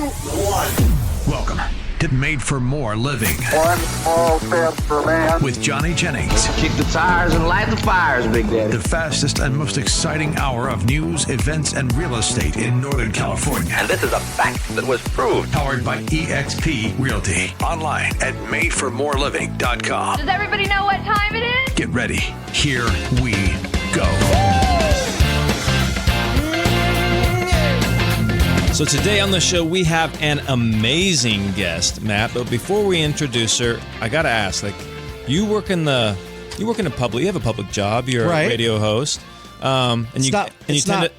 1. Welcome to Made for More Living. One small step for man. With Johnny Jennings. Kick the tires and light the fires, Big Daddy. The fastest and most exciting hour of news, events, and real estate in Northern California. And this is a fact that was proved. Powered by eXp Realty. Online at madeformoreliving.com. Does everybody know what time it is? Get ready. Here we go. So today on the show, we have an amazing guest, Matt. But before we introduce her, I got to ask, like, you work in a public, you have a public job. You're a radio host. And you tend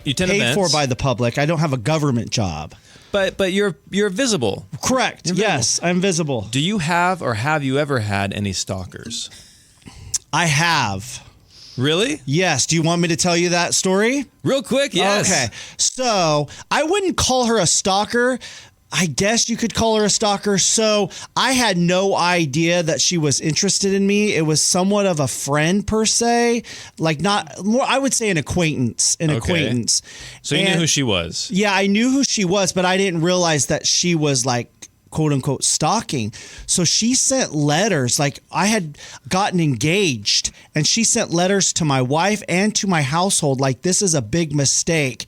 paid events. for by the public. I don't have a government job. But you're visible. Correct. Yes, I'm visible. Do you have or have you ever had any stalkers? I have. Really? Yes. Do you want me to tell you that story? Real quick, yes. Okay. So I wouldn't call her a stalker. I guess you could call her a stalker. So I had no idea that she was interested in me. It was somewhat of a friend per se, like not more. I would say an acquaintance. Acquaintance. So you knew who she was. Yeah, I knew who she was, but I didn't realize that she was like, quote unquote, stalking. So she sent letters. Like I had gotten engaged and she sent letters to my wife and to my household. Like, this is a big mistake.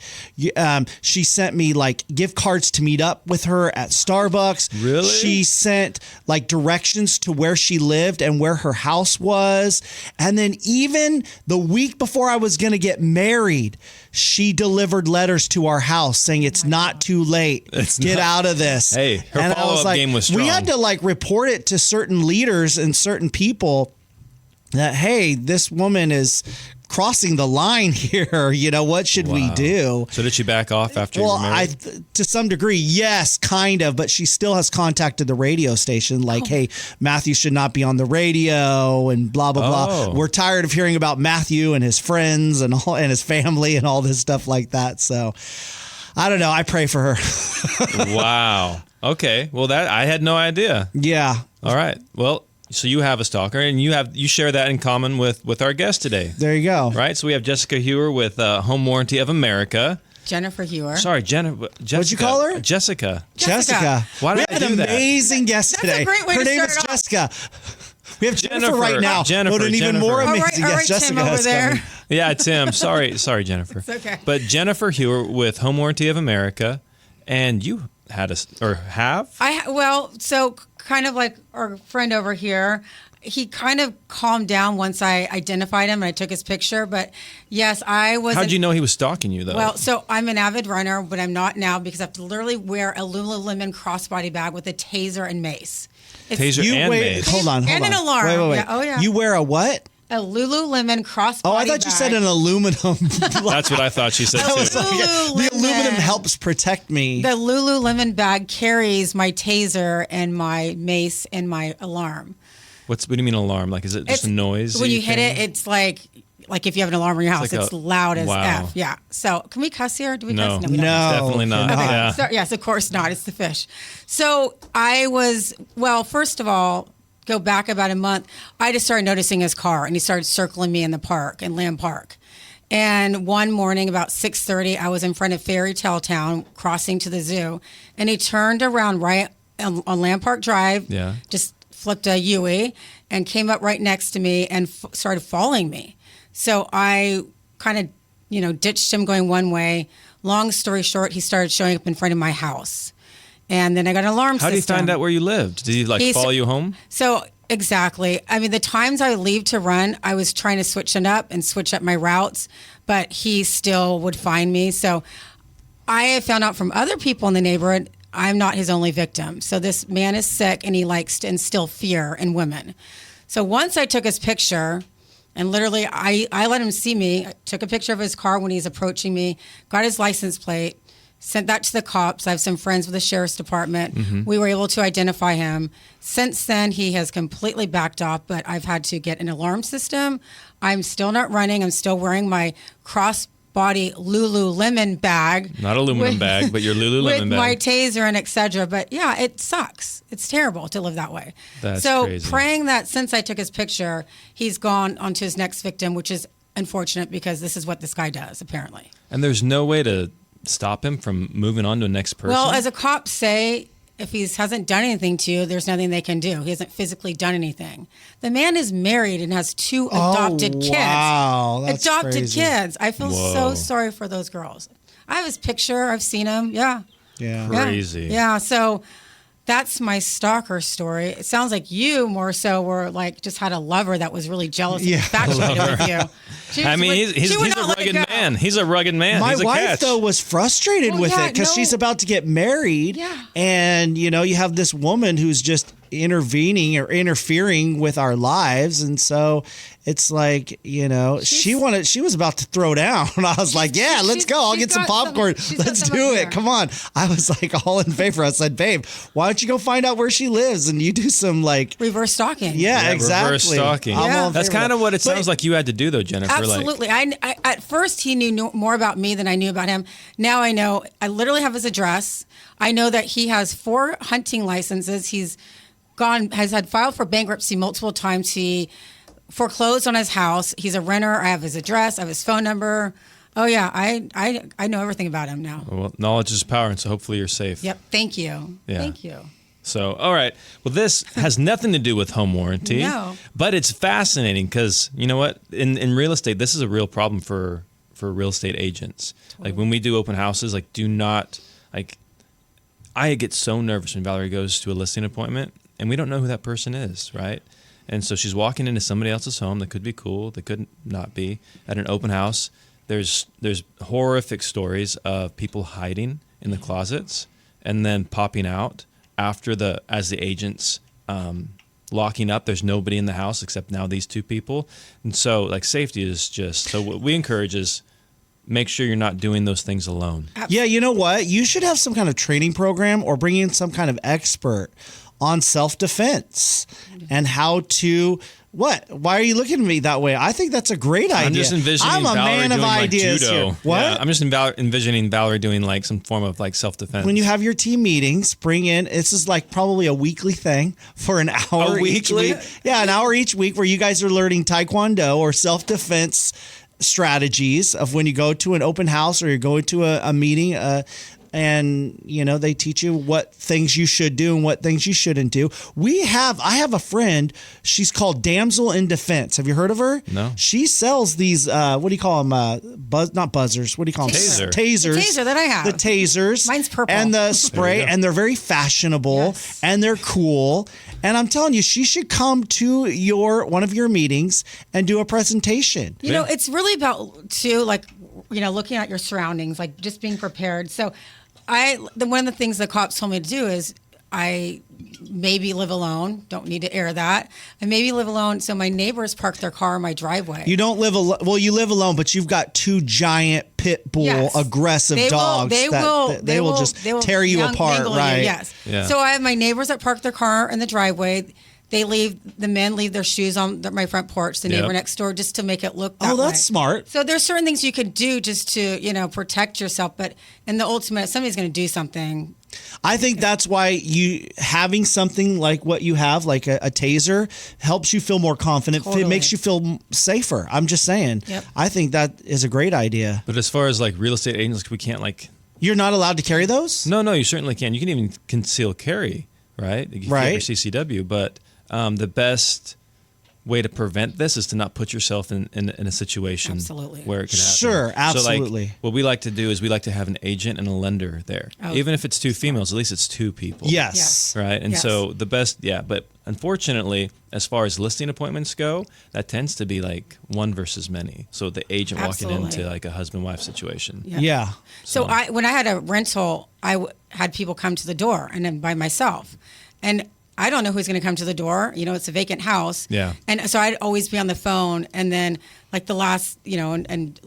She sent me like gift cards to meet up with her at Starbucks. Really? She sent like directions to where she lived and where her house was. And then even the week before I was going to get married, she delivered letters to our house saying it's not too late. Get out of this. Hey, her follow-up game was strong. We had to like report it to certain leaders and certain people that, hey, this woman is crossing the line here. You know, what should we do? So did she back off after you were married? To some degree, yes, kind of. But she still has contacted the radio station like, hey, Matthew should not be on the radio and blah, blah, blah. We're tired of hearing about Matthew and his friends and his family and all this stuff like that. So I don't know. I pray for her. Wow. Okay. Well, that I had no idea. Yeah. All right. Well, so you have a stalker, and you share that in common with our guest today. There you go. Right. So we have Jessica Heuer with Home Warranty of America. Jennifer Heuer. Sorry, Jessica. What'd you call her? Jessica. Why did I do that? We had an amazing guest today. That's a great way her to name start is off. Jessica. We have Jennifer right now. Jennifer, but an even more amazing all right, guest, Jessica, Tim over has there. coming. Yeah, Tim. Sorry, Jennifer. It's okay. But Jennifer Heuer with Home Warranty of America, and you had have? So kind of like our friend over here, he kind of calmed down once I identified him and I took his picture. But yes, I was. How'd you know he was stalking you, though? Well, so I'm an avid runner, but I'm not now because I have to literally wear a Lululemon crossbody bag with a taser and mace. Taser and mace. Hold on. And an alarm. Wait. Yeah, oh, yeah. You wear a what? A Lululemon crossbody Oh, I thought you said an aluminum. That's what I thought she said, I was too. like, the aluminum helps protect me. The Lululemon bag carries my taser and my mace and my alarm. What do you mean alarm? Like, is it just a noise? When you hit it, it's like if you have an alarm in your house, it's loud as F. Yeah. So can we cuss here? Do we cuss? No, we don't. Definitely not. Okay. Yeah. So, yes, of course not. It's the fish. So first of all, go back about a month, I just started noticing his car, and he started circling me in the park, in Lamb Park. And one morning about 6:30, I was in front of Fairy Tale Town, crossing to the zoo, and he turned around right on Lamb Park Drive, just flipped a U-ey, and came up right next to me and started following me. So I kind of, ditched him going one way. Long story short, he started showing up in front of my house. And then I got an alarm system. How did he find out where you lived? Did he follow you home? So, exactly. I mean, the times I would leave to run, I was trying to switch up my routes, but he still would find me. So I have found out from other people in the neighborhood, I'm not his only victim. So this man is sick, and he likes to instill fear in women. So once I took his picture, and literally I let him see me, I took a picture of his car when he's approaching me, got his license plate, sent that to the cops. I have some friends with the sheriff's department. Mm-hmm. We were able to identify him. Since then, he has completely backed off, but I've had to get an alarm system. I'm still not running. I'm still wearing my crossbody Lululemon bag. Not a aluminum bag, but your Lululemon bag. With my taser and etc. But yeah, it sucks. It's terrible to live that way. That's so crazy. Praying that since I took his picture, he's gone on to his next victim, which is unfortunate because this is what this guy does, apparently. And there's no way to stop him from moving on to the next person? Well, as a cop say, if he hasn't done anything to you, there's nothing they can do. He hasn't physically done anything. The man is married and has 2 adopted kids. Wow, that's adopted crazy. kids. I feel so sorry for those girls. I have his picture. I've seen him. Yeah. Crazy. Yeah. So that's my stalker story. It sounds like you more so were like just had a lover that was really jealous and infatuated with you. He's a rugged man. He's a rugged man. My He's a wife, catch. though, was frustrated with it because she's about to get married. Yeah. And, you have this woman who's just interfering with our lives. And so it's like, she was about to throw down. I was like, yeah, let's go. I'll get some popcorn. Let's do it. Come on. I was like all in favor. I said, babe, why don't you go find out where she lives and you do some like reverse stalking. Yeah, exactly. Reverse stalking. Yeah. That's kind of what it sounds like you had to do, though, Jennifer. Absolutely. I at first he knew more about me than I knew about him. Now I know. I literally have his address. I know that he has 4 hunting licenses. Has had filed for bankruptcy multiple times. He foreclosed on his house. He's a renter. I have his address. I have his phone number. Oh yeah, I know everything about him now. Well, knowledge is power, and so hopefully you're safe. Yep. Thank you. Yeah. Thank you. So, all right. Well, this has nothing to do with home warranty. No. But it's fascinating because, you know what? In real estate, this is a real problem for real estate agents. Totally. Like when we do open houses, like do not, like, I get so nervous when Valerie goes to a listing appointment and we don't know who that person is, right? And so she's walking into somebody else's home that could be cool, that could not be. At an open house, there's horrific stories of people hiding in the closets and then popping out as the agent's locking up. There's nobody in the house except now these 2 people. And so like safety is just, so what we encourage is make sure you're not doing those things alone. Yeah, you know what? You should have some kind of training program or bring in some kind of expert on self-defense and how to what? Why are you looking at me that way? I think that's a great idea. I'm just envisioning I'm a Valerie man of doing ideas like judo. here. What? Yeah, I'm just envisioning Valerie doing like some form of like self-defense. When you have your team meetings, bring in, this is like probably a weekly thing for an hour each week. Yeah, an hour each week where you guys are learning Taekwondo or self-defense strategies of when you go to an open house or you're going to a meeting, and they teach you what things you should do and what things you shouldn't do. I have a friend, she's called Damsel in Defense. Have you heard of her? No. She sells these what do you call them, not buzzers, what do you call them? Taser. Tasers. The taser that I have. The tasers. Mine's purple. And the spray, and they're very fashionable, Yes. and they're cool. And I'm telling you, she should come to one of your meetings and do a presentation. It's really about too, like, looking at your surroundings, like just being prepared. So one of the things the cops told me to do is I maybe live alone. Don't need to air that. I maybe live alone. So my neighbors park their car in my driveway. You don't live alone. Well, you live alone, but you've got 2 giant pit bull aggressive dogs. They will just tear you apart, right? Yes. Yeah. So I have my neighbors that park their car in the driveway. The men leave their shoes on my front porch, the neighbor next door, just to make it look that way. That's smart. So there's certain things you could do just to, protect yourself. But in the ultimate, somebody's going to do something. I think that's why having something like what you have, like a taser, helps you feel more confident. Totally. It makes you feel safer. I'm just saying. Yep. I think that is a great idea. But as far as like real estate agents, we can't like. You're not allowed to carry those? No, you certainly can. You can even conceal carry, right? You can Right. your CCW, but the best way to prevent this is to not put yourself in a situation Absolutely. where it could happen. Sure, absolutely. So like, what we like to do is we like to have an agent and a lender there. Oh. Even if it's 2 females, at least it's 2 people. Yes. Right? And Yes. so the best, but unfortunately, as far as listing appointments go, that tends to be like 1 versus many. So the agent walking Absolutely. into like a husband-wife situation. Yeah. So when I had a rental, had people come to the door and then by myself. And I don't know who's going to come to the door. It's a vacant house. Yeah. And so I'd always be on the phone and then like the last, and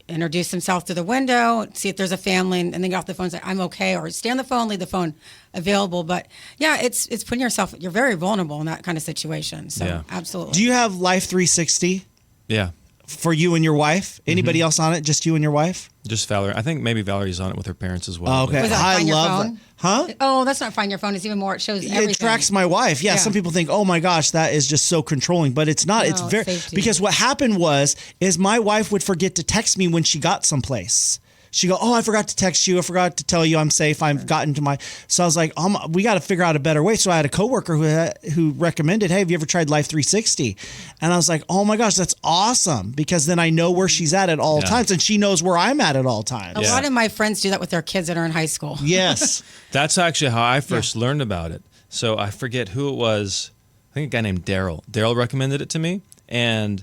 introduce himself through the window, see if there's a family and then get off the phone and say, I'm okay. Or stay on the phone, leave the phone available. But yeah, it's putting you're very vulnerable in that kind of situation. So absolutely. Do you have Life 360 Yeah. for you and your wife? Anybody else on it? Just you and your wife? Just Valerie. I think maybe Valorie's on it with her parents as well. Oh, okay. Was that I Find Your love Phone? that. Huh? Oh, that's not Find Your Phone. It's even more. It shows everything. It tracks my wife. Yeah, some people think, "Oh my gosh, that is just so controlling," but it's not. No, it's it's very safety. because what happened is my wife would forget to text me when she got someplace. she go, oh, I forgot to text you. I forgot to tell you I'm safe. I've gotten to my. So I was like, we got to figure out a better way. So I had a coworker who recommended, hey, have you ever tried Life 360? And I was like, oh my gosh, that's awesome, because then I know where she's at all times, and she knows where I'm at all times. A lot of my friends do that with their kids that are in high school. Yes. That's actually how I first learned about it. So I forget who it was. I think a guy named Daryl. Daryl recommended it to me, and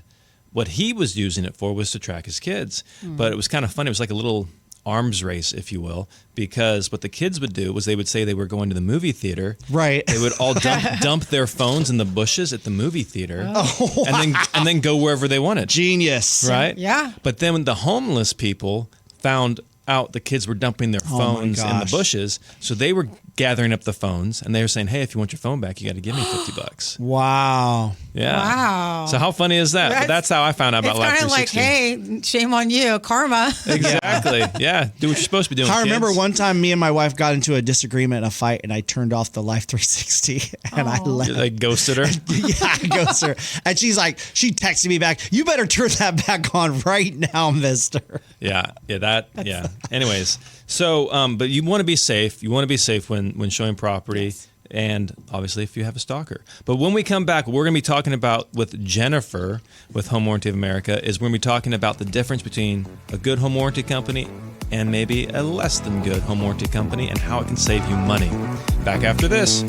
what he was using it for was to track his kids. But it was kind of funny. It was like a little arms race, if you will, because what the kids would do was they would say they were going to the movie theater. Right. They would all dump their phones in the bushes at the movie theater, and then go wherever they wanted. Genius. Right? Yeah. But then when the homeless people found out the kids were dumping their phones in the bushes, so they were gathering up the phones, and they were saying, hey, if you want your phone back, you got to give me $50. Wow. Yeah. Wow. So how funny is that? But that's how I found out about Life It's kind of like, 360. hey, shame on you, karma. Exactly. Yeah. Do what you're supposed to be doing. I remember kids. one time me and my wife got into a disagreement and a fight, and I turned off the Life 360 and I left. You, like, ghosted her. Yeah, I ghosted her. And she texted me back, you better turn that back on right now, mister. Yeah. Anyways, so but you want to be safe. You want to be safe when showing property. And obviously, if you have a stalker. But when we come back, we're going to be talking about with Jennifer with Home Warranty of America, is we're going to be talking about the difference between a good home warranty company and maybe a less than good home warranty company, and how it can save you money. Back after this.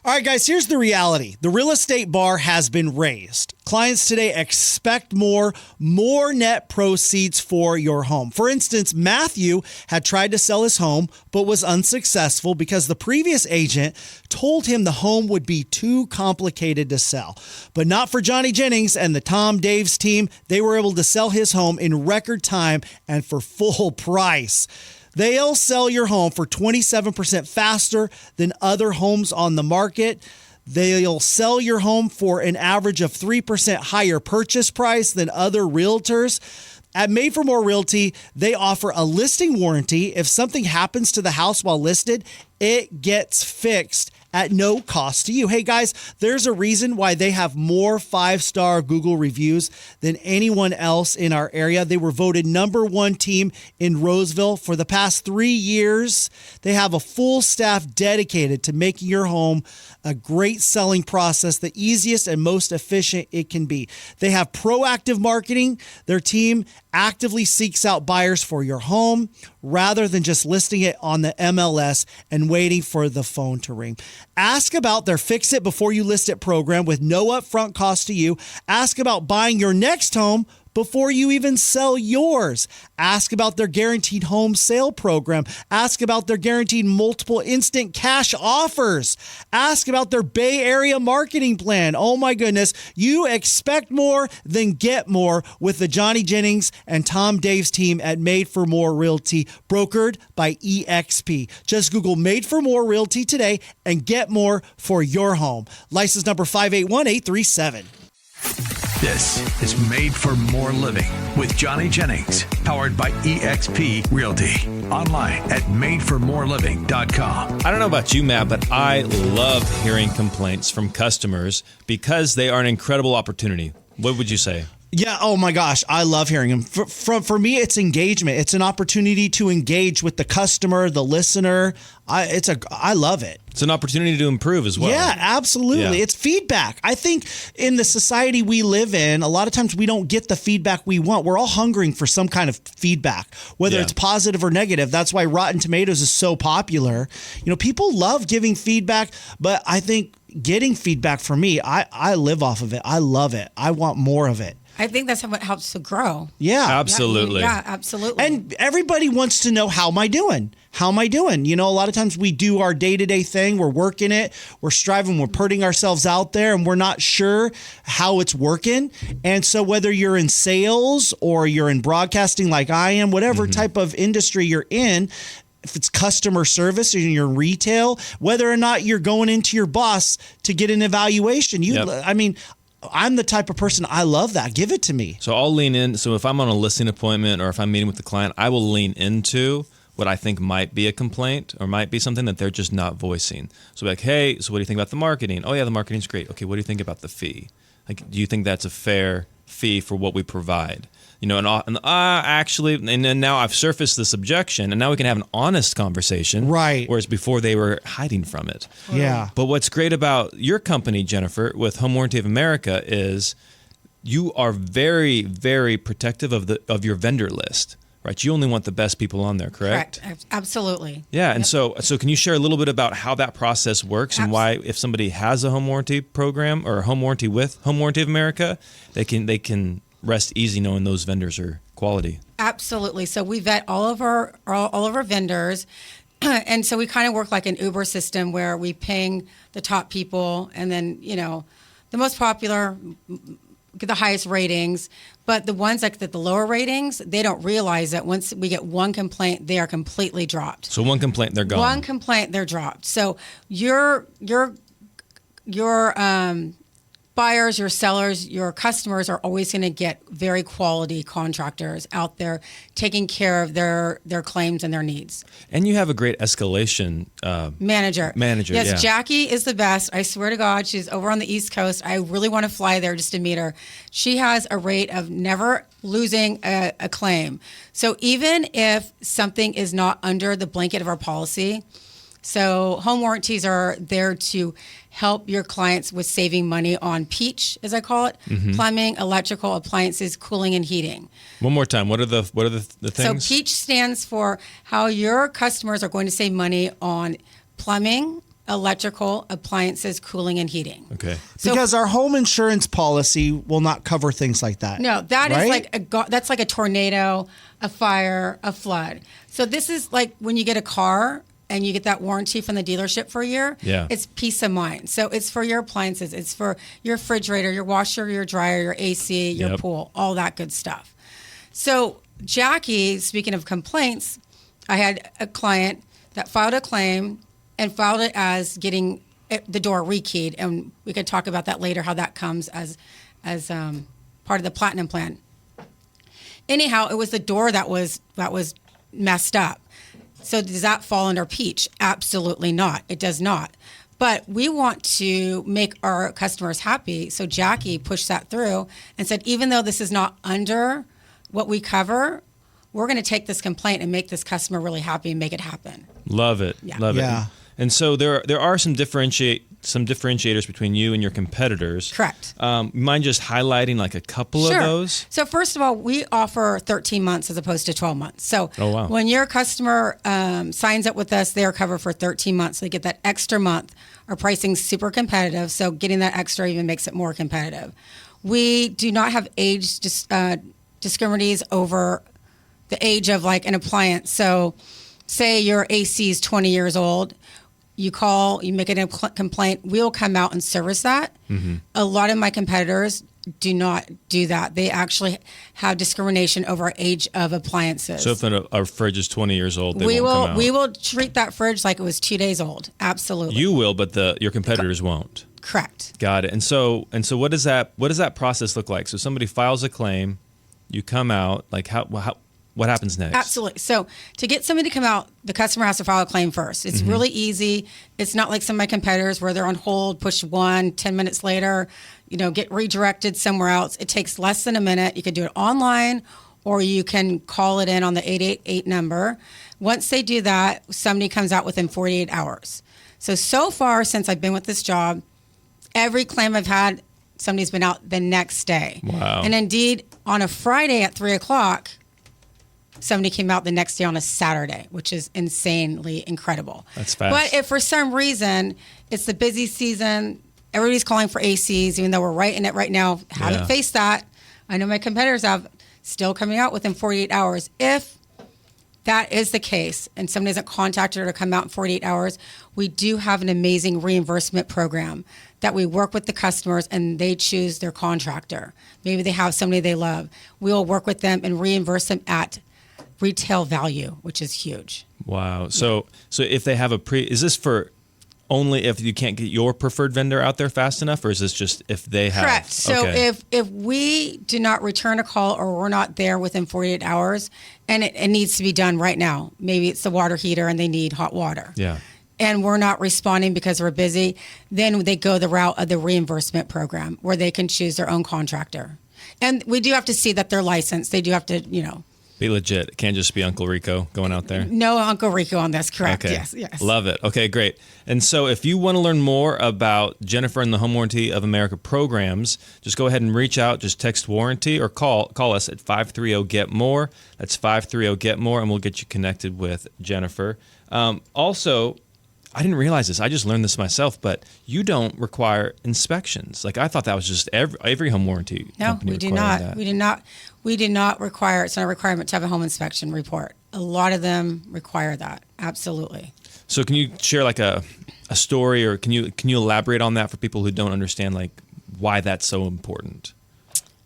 All right, guys, here's the reality. The real estate bar has been raised. Clients today expect more net proceeds for your home. For instance, Matthew had tried to sell his home, but was unsuccessful because the previous agent told him the home would be too complicated to sell. But not for Johnny Jennings and the Tom Daves team. They were able to sell his home in record time and for full price. They'll sell your home for 27% faster than other homes on the market. They'll sell your home for an average of 3% higher purchase price than other realtors. At Made for More Realty, they offer a listing warranty. If something happens to the house while listed, it gets fixed at no cost to you. Hey guys, there's a reason why they have more 5-star Google reviews than anyone else in our area. They were voted #1 team in Roseville for the past 3 years. They have a full staff dedicated to making your home a great selling process, the easiest and most efficient it can be. They have proactive marketing. Their team actively seeks out buyers for your home rather than just listing it on the MLS and waiting for the phone to ring. Ask about their Fix It Before You List It program with no upfront cost to you. Ask about buying your next home before you even sell yours. Ask about their guaranteed home sale program. Ask about their guaranteed multiple instant cash offers. Ask about their Bay Area marketing plan. Oh my goodness, you expect more, then get more with the Johnny Jennings and Tom Daves team at Made for More Realty, brokered by EXP. Just Google Made for More Realty today and get more for your home. License number 581837. This is Made for More Living with Johnny Jennings, powered by EXP Realty. Online at madeformoreliving.com. I don't know about you, Matt, but I love hearing complaints from customers because they are an incredible opportunity. What would you say? Yeah. Oh my gosh. I love hearing them. For me, it's engagement. It's an opportunity to engage with the customer, the listener. I love it. It's an opportunity to improve as well. Yeah, absolutely. Yeah. It's feedback. I think in the society we live in, a lot of times we don't get the feedback we want. We're all hungering for some kind of feedback, whether it's positive or negative. That's why Rotten Tomatoes is so popular. You know, people love giving feedback, but I think getting feedback for me, I live off of it. I love it. I want more of it. I think that's how it helps to grow. Yeah. Absolutely. Yeah, absolutely. And everybody wants to know, how am I doing? How am I doing? You know, a lot of times we do our day-to-day thing. We're working it. We're striving. We're putting ourselves out there, and we're not sure how it's working. And so whether you're in sales or you're in broadcasting like I am, whatever type of industry you're in, if it's customer service or you're in retail, whether or not you're going into your boss to get an evaluation, I mean, I'm the type of person, I love that. Give it to me. So I'll lean in. So if I'm on a listing appointment or if I'm meeting with the client, I will lean into what I think might be a complaint or might be something that they're just not voicing. So like, hey, so what do you think about the marketing? Oh yeah, the marketing's great. Okay, what do you think about the fee? Like, do you think that's a fair fee for what we provide. Actually, and then now I've surfaced this objection, and now we can have an honest conversation. Right. Whereas before they were hiding from it. Yeah. But what's great about your company, Jennifer, with Home Warranty of America is you are very, very protective of your vendor list. Right, you only want the best people on there, correct? Correct, absolutely. Yeah, and so can you share a little bit about how that process works and why, if somebody has a home warranty program or a home warranty with Home Warranty of America, they can rest easy knowing those vendors are quality? Absolutely. So we vet all of our vendors, and so we kind of work like an Uber system where we ping the top people, and then the most popular, get the highest ratings. But the ones like the lower ratings, they don't realize that once we get one complaint, they are completely dropped. So one complaint, they're gone. One complaint, they're dropped. So your buyers, your sellers, your customers are always going to get very quality contractors out there taking care of their claims and their needs. And you have a great escalation manager. Yes, yeah. Jackie is the best. I swear to God, she's over on the East Coast. I really want to fly there just to meet her. She has a rate of never losing a claim. So even if something is not under the blanket of our policy, so home warranties are there to help your clients with saving money on PEACH, as I call it, plumbing, electrical, appliances, cooling, and heating. One more time, what are the things? So PEACH stands for how your customers are going to save money on plumbing, electrical, appliances, cooling, and heating. Okay. So, because our home insurance policy will not cover things like that. No, that is right? that's like a tornado, a fire, a flood. So this is like when you get a car and you get that warranty from the dealership for a year, it's peace of mind. So it's for your appliances, it's for your refrigerator, your washer, your dryer, your AC, your pool, all that good stuff. So Jackie, speaking of complaints, I had a client that filed a claim and filed it as getting the door rekeyed, and we could talk about that later, how that comes as part of the Platinum plan. Anyhow, it was the door that was messed up. So does that fall under PEACH? Absolutely not. It does not. But we want to make our customers happy. So Jackie pushed that through and said, even though this is not under what we cover, we're going to take this complaint and make this customer really happy and make it happen. Love it. Yeah. Love it. Yeah. And so there are some differentiators between you and your competitors. Correct. Mind just highlighting like a couple of those? So first of all, we offer 13 months as opposed to 12 months. So when your customer signs up with us, they are covered for 13 months. They get that extra month. Our pricing's super competitive, so getting that extra even makes it more competitive. We do not have age discriminaties over the age of like an appliance. So say your AC is 20 years old. You call, you make a complaint, we'll come out and service that. A lot of my competitors do not do that. They actually have discrimination over age of appliances. So if a fridge is 20 years old, they won't come out. We will treat that fridge like it was 2 days old. Absolutely. You will, but your competitors won't. Correct. Got it. And so what does that process look like? So somebody files a claim, you come out, like what happens next? Absolutely. So to get somebody to come out, the customer has to file a claim first. It's really easy. It's not like some of my competitors where they're on hold, push 10 minutes later, get redirected somewhere else. It takes less than a minute. You can do it online or you can call it in on the 888 number. Once they do that, somebody comes out within 48 hours. So far since I've been with this job, every claim I've had, somebody's been out the next day. Wow. And indeed, on a Friday at 3 o'clock, somebody came out the next day on a Saturday, which is insanely incredible. That's fast. But if for some reason it's the busy season, everybody's calling for ACs, even though we're right in it right now, haven't faced that. I know my competitors have still coming out within 48 hours. If that is the case and somebody hasn't contacted her to come out in 48 hours, we do have an amazing reimbursement program that we work with the customers and they choose their contractor. Maybe they have somebody they love. We'll work with them and reimburse them at retail value, which is huge. Wow. So if they have is this for only if you can't get your preferred vendor out there fast enough, or is this just if they have? Correct. So if we do not return a call or we're not there within 48 hours and it needs to be done right now, maybe it's the water heater and they need hot water. Yeah. And we're not responding because we're busy, then they go the route of the reimbursement program where they can choose their own contractor. And we do have to see that they're licensed. They do have to, Be legit. It can't just be Uncle Rico going out there. no Uncle Rico on this. Correct. Okay. Yes. Love it. Okay, great. And so if you want to learn more about Jennifer and the Home Warranty of America programs, just go ahead and reach out. Just text warranty or call us at 530-GET-MORE. That's 530-GET-MORE, and we'll get you connected with Jennifer. Also, I didn't realize this. I just learned this myself, but you don't require inspections. Like I thought that was just every home warranty company we do required not. that. We do not require. It's not a requirement to have a home inspection report. A lot of them require that. Absolutely. So can you share like a story, or can you elaborate on that for people who don't understand like why that's so important?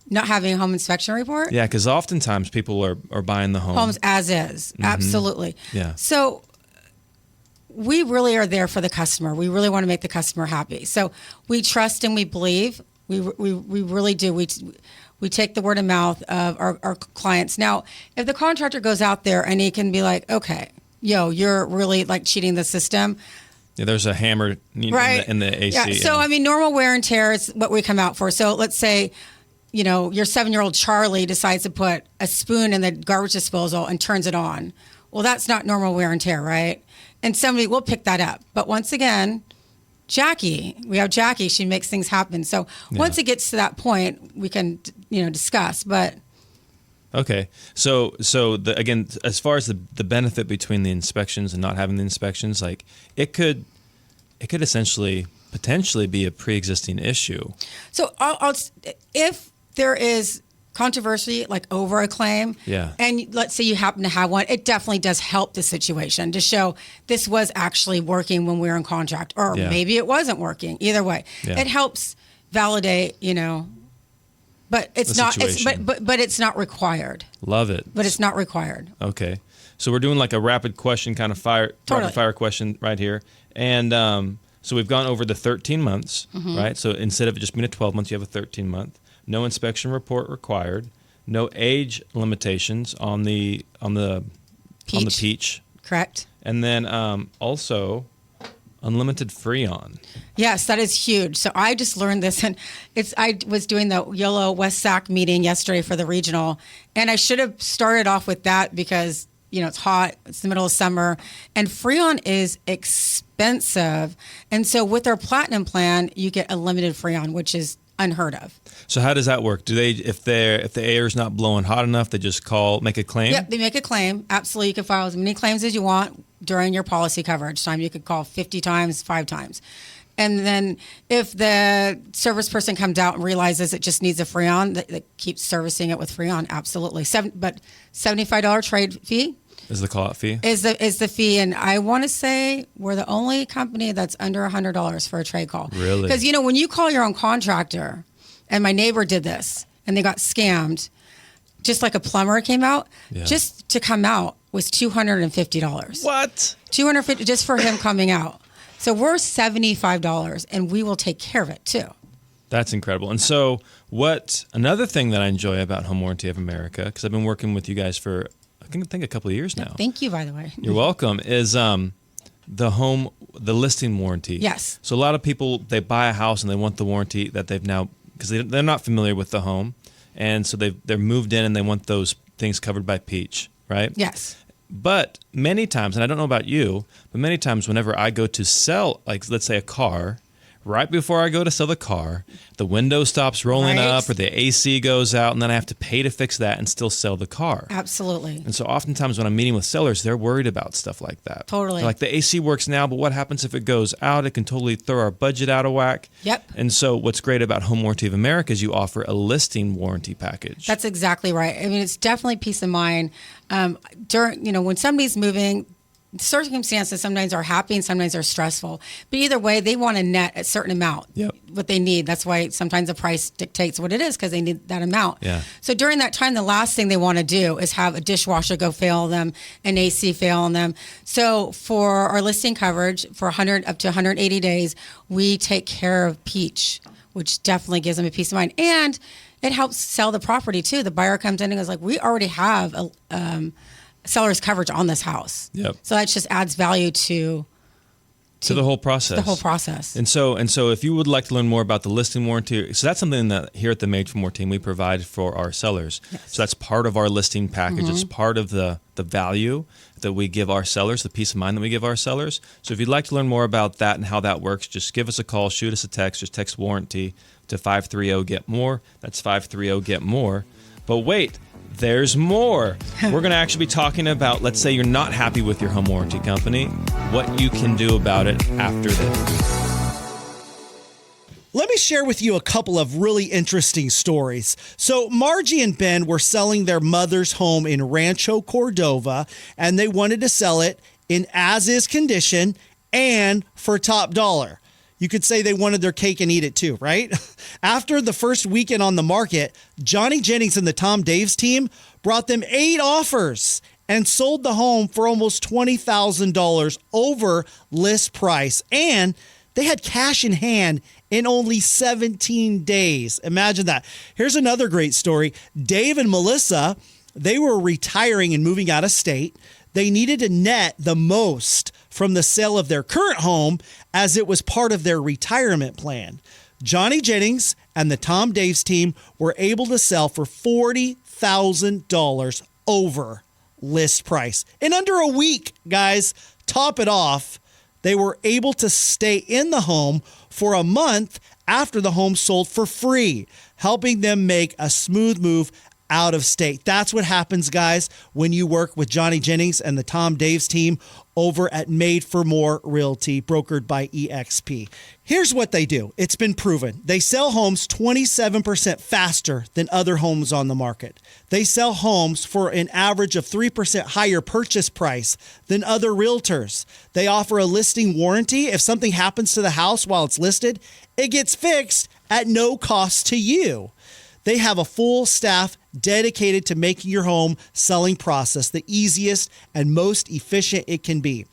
Not having a home inspection report? Yeah, because oftentimes people are buying the home. Homes as is. Absolutely. Yeah. So we really are there for the customer. We really want to make the customer happy. So we trust and we believe. We really do. We take the word of mouth of our clients. Now, if the contractor goes out there and he can be like, okay, you're really like cheating the system. Yeah, there's a hammer right. in the AC. Yeah. So, I mean, normal wear and tear is what we come out for. So let's say, your 7-year-old Charlie decides to put a spoon in the garbage disposal and turns it on. Well, that's not normal wear and tear, right? And somebody will pick that up. But once again, we have Jackie, she makes things happen. So once it gets to that point, we can, discuss, but. Okay. So again, as far as the benefit between the inspections and not having the inspections, like it could essentially potentially be a pre-existing issue. So if there is controversy like over a claim, and let's say you happen to have one, it definitely does help the situation to show this was actually working when we were in contract, or maybe it wasn't working. Either way, it helps validate, but it's not. But it's not required. Love it. But it's not required. Okay, so we're doing like a rapid question kind of rapid fire question right here, and so we've gone over the 13 months, right? So instead of it just being a 12 months, you have a 13-month. No inspection report required. No age limitations on the peach. Correct. And then also unlimited Freon. Yes, that is huge. So I just learned this, and I was doing the Yolo West Sac meeting yesterday for the regional, and I should have started off with that because it's hot, it's the middle of summer, and Freon is expensive. And so with our Platinum plan, you get unlimited Freon, which is unheard of. So how does that work? Do they, if the air is not blowing hot enough, they just make a claim? Yep, they make a claim. Absolutely, you can file as many claims as you want during your policy coverage time. You could call 50 times, 5 times. And then if the service person comes out and realizes it just needs a Freon, they keep servicing it with Freon. Absolutely. But $75 trade fee is the call-out fee. Is the fee, and I want to say we're the only company that's under $100 for a trade call. Really? Because when you call your own contractor, and my neighbor did this, and they got scammed, just like a plumber came out, just to come out was $250. What? $250 just for him coming out. So we're $75, and we will take care of it too. That's incredible. And so another thing that I enjoy about Home Warranty of America, because I've been working with you guys for I think a couple of years now. Thank you, by the way. You're welcome. Is the listing warranty? Yes. So a lot of people, they buy a house and they want the warranty that they've now, because they're not familiar with the home, and so they're moved in and they want those things covered by Peach, right? Yes. But many times, and I don't know about you, but many times whenever I go to sell, like let's say a car, right before I go to sell the car, the window stops rolling up or the AC goes out, and then I have to pay to fix that and still sell the car. Absolutely. And so oftentimes when I'm meeting with sellers, they're worried about stuff like that. Totally. They're like, the AC works now, but what happens if it goes out? It can totally throw our budget out of whack. Yep. And so what's great about Home Warranty of America is you offer a listing warranty package. That's exactly right. I mean, it's definitely peace of mind. When somebody's moving, circumstances sometimes are happy and sometimes are stressful. But either way, they want a net a certain amount, what they need. That's why sometimes the price dictates what it is, because they need that amount. Yeah. So during that time, the last thing they want to do is have a dishwasher go fail them, an AC fail on them. So for our listing coverage for 100 up to 180 days, we take care of Peach, which definitely gives them a peace of mind. And it helps sell the property too. The buyer comes in and goes like, we already have a seller's coverage on this house. Yep. So that just adds value to to the whole process. The whole process. And so if you would like to learn more about the listing warranty, so that's something that here at the Made for More team we provide for our sellers. Yes. So that's part of our listing package. It's part of the value that we give our sellers, the peace of mind that we give our sellers. So if you'd like to learn more about that and how that works, just give us a call, shoot us a text, just text warranty to 530-GET-MORE. That's 530-GET-MORE. But wait, there's more. We're going to actually be talking about, let's say you're not happy with your home warranty company, what you can do about it after this. Let me share with you a couple of really interesting stories. So Margie and Ben were selling their mother's home in Rancho Cordova, and they wanted to sell it in as-is condition and for top dollar. You could say they wanted their cake and eat it too, right? After the first weekend on the market, Johnny Jennings and the Tom Daves team brought them 8 offers and sold the home for almost $20,000 over list price. And they had cash in hand in only 17 days. Imagine that. Here's another great story. Dave and Melissa, they were retiring and moving out of state. They needed to net the most from the sale of their current home as it was part of their retirement plan. Johnny Jennings and the Tom Daves team were able to sell for $40,000 over list price. In under a week, guys, top it off, they were able to stay in the home for a month after the home sold for free, helping them make a smooth move out of state. That's what happens, guys, when you work with Johnny Jennings and the Tom Daves team over at Made for More Realty, brokered by EXP. Here's what they do. It's been proven. They sell homes 27% faster than other homes on the market. They sell homes for an average of 3% higher purchase price than other realtors. They offer a listing warranty. If something happens to the house while it's listed, it gets fixed at no cost to you. They have a full staff dedicated to making your home selling process the easiest and most efficient it can be.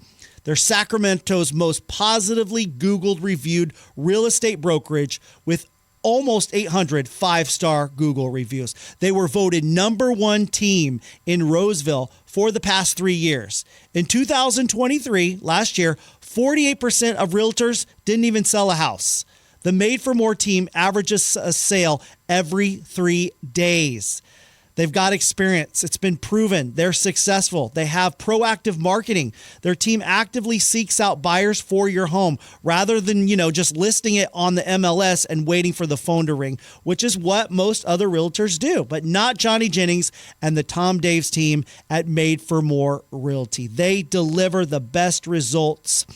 They're Sacramento's most positively Googled reviewed real estate brokerage with almost 800 5-star Google reviews. They were voted #1 team in Roseville for the past 3 years. In 2023, last year, 48% of realtors didn't even sell a house. The Made for More team averages a sale every 3 days. They've got experience. It's been proven. They're successful. They have proactive marketing. Their team actively seeks out buyers for your home rather than, just listing it on the MLS and waiting for the phone to ring, which is what most other realtors do, but not Johnny Jennings and the Tom Daves team at Made for More Realty. They deliver the best results.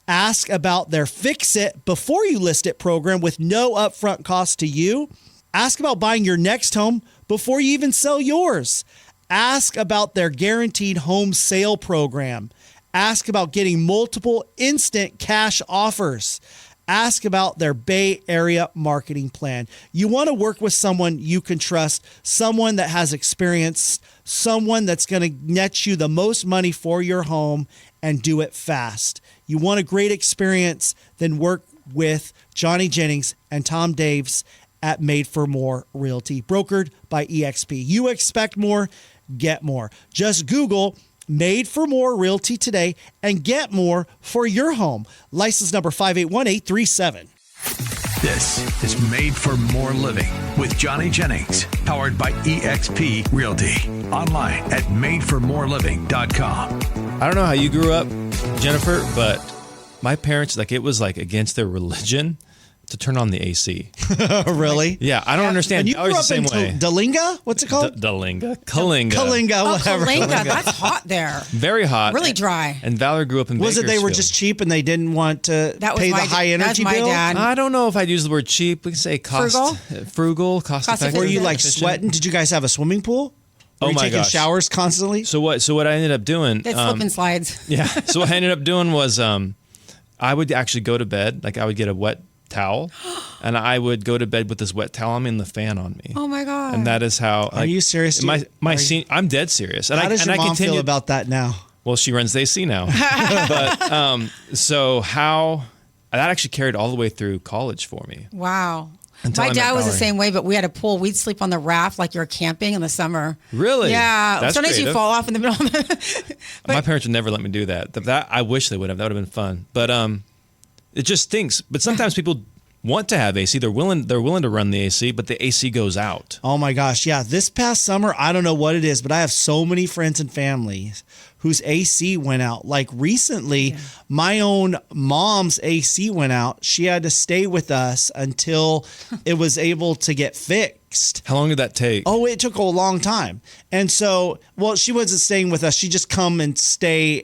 Ask about their Fix It Before You List It program with no upfront cost to you. Ask about buying your next home before you even sell yours. Ask about their Guaranteed Home Sale program. Ask about getting multiple instant cash offers. Ask about their Bay Area marketing plan. You want to work with someone you can trust, someone that has experience, someone that's going to net you the most money for your home and do it fast. You want a great experience, then work with Johnny Jennings and Tom Daves at Made for More Realty, brokered by EXP. You expect more, get more. Just Google Made for More Realty today and get more for your home. License number 581837. This is Made for More Living with Johnny Jennings, powered by EXP Realty. Online at madeformoreliving.com. I don't know how you grew up, Jennifer, but my parents, it was against their religion to turn on the AC. Really? Yeah, I don't understand. And you grew the up same in way. Dalinga? What's it called? Kalinga, whatever. Kalinga, that's hot there. Very hot. Really dry. And Valerie grew up in Was it they were Bakersfield. just cheap and they didn't want to pay the high energy that's my bill? dad. I don't know if I'd use the word cheap. We can say frugal, cost effective. Were you efficient. sweating? Did you guys have a swimming pool? Were Oh you my taking gosh. showers constantly? So what I ended up doing? They slip and slides. Yeah. So what I ended up doing was I would actually go to bed. I would get a wet towel, and I would go to bed with this wet towel on me and the fan on me. Oh my God. And that is how. Are you serious? I'm dead serious. And How does your mom feel about that now? Well, she runs the AC now. But so how that actually carried all the way through college for me. Wow. Until My I met dad was the Valerie. same way, but we had a pool. We'd sleep on the raft like you're camping in the summer. Really? Yeah. That's Sometimes you creative. fall off in the middle of the My parents would never let me do that. That I wish they would have. That would have been fun. But it just stinks. But sometimes people want to have AC. They're willing to run the AC, but the AC goes out. Oh my gosh, yeah. This past summer, I don't know what it is, but I have so many friends and families whose AC went out. Like recently, my own mom's AC went out. She had to stay with us until it was able to get fixed. How long did that take? Oh, it took a long time. And so, well, she wasn't staying with us. She just come and stay